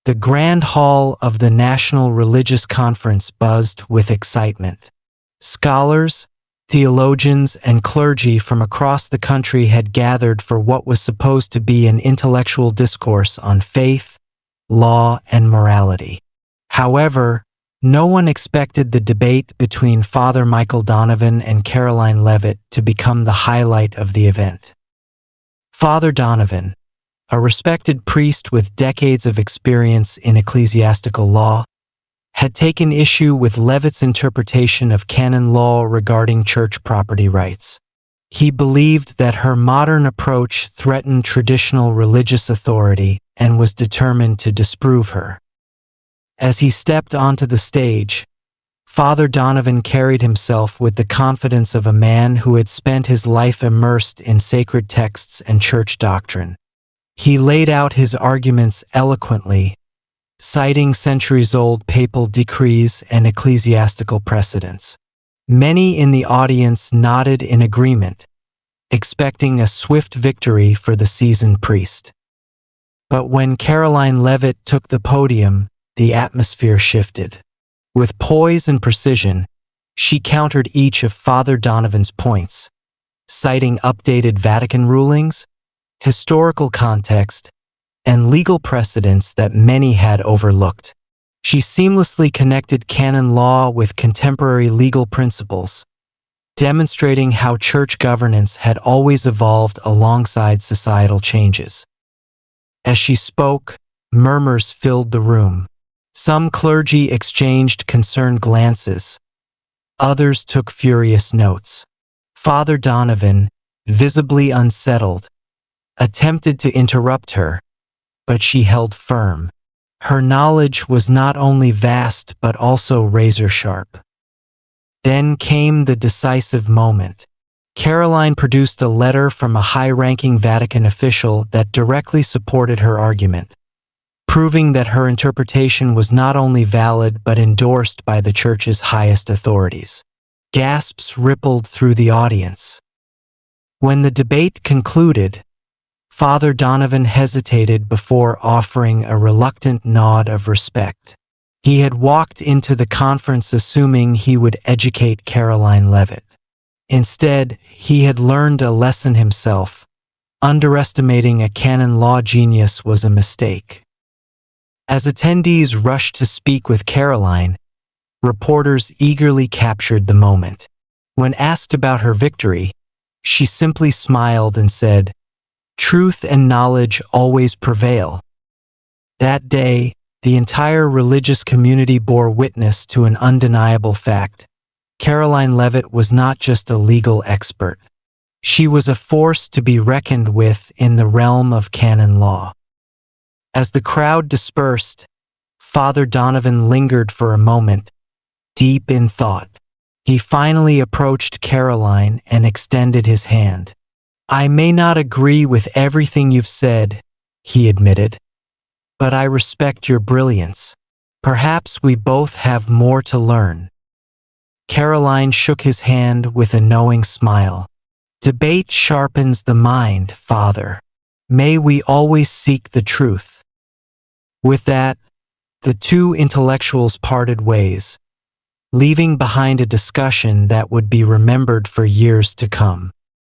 The grand hall of the National Religious Conference buzzed with excitement. Scholars, theologians, and clergy from across the country had gathered for what was supposed to be an intellectual discourse on faith, law, and morality. However, no one expected the debate between Father Michael Donovan and Karoline Leavitt to become the highlight of the event. Father Donovan, a respected priest with decades of experience in ecclesiastical law, had taken issue with Leavitt's interpretation of canon law regarding church property rights. He believed that her modern approach threatened traditional religious authority and was determined to disprove her. As he stepped onto the stage, Father Donovan carried himself with the confidence of a man who had spent his life immersed in sacred texts and church doctrine. He laid out his arguments eloquently, citing centuries-old papal decrees and ecclesiastical precedents. Many in the audience nodded in agreement, expecting a swift victory for the seasoned priest. But when Karoline Leavitt took the podium, the atmosphere shifted. With poise and precision, she countered each of Father Donovan's points, citing updated Vatican rulings, historical context, and legal precedents that many had overlooked. She seamlessly connected canon law with contemporary legal principles, demonstrating how church governance had always evolved alongside societal changes. As she spoke, murmurs filled the room. Some clergy exchanged concerned glances. Others took furious notes. Father Donovan, visibly unsettled, attempted to interrupt her, but she held firm. Her knowledge was not only vast but also razor-sharp. Then came the decisive moment. Karoline produced a letter from a high-ranking Vatican official that directly supported her argument, proving that her interpretation was not only valid but endorsed by the Church's highest authorities. Gasps rippled through the audience. When the debate concluded, Father Donovan hesitated before offering a reluctant nod of respect. He had walked into the conference assuming he would educate Karoline Leavitt. Instead, he had learned a lesson himself. Underestimating a canon law genius was a mistake. As attendees rushed to speak with Karoline, reporters eagerly captured the moment. When asked about her victory, she simply smiled and said, "Truth and knowledge always prevail." That day, the entire religious community bore witness to an undeniable fact. Karoline Leavitt was not just a legal expert. She was a force to be reckoned with in the realm of canon law. As the crowd dispersed, Father Donovan lingered for a moment, deep in thought. He finally approached Karoline and extended his hand. "I may not agree with everything you've said," he admitted, "but I respect your brilliance. Perhaps we both have more to learn." Karoline shook his hand with a knowing smile. "Debate sharpens the mind, Father. May we always seek the truth." With that, the two intellectuals parted ways, leaving behind a discussion that would be remembered for years to come.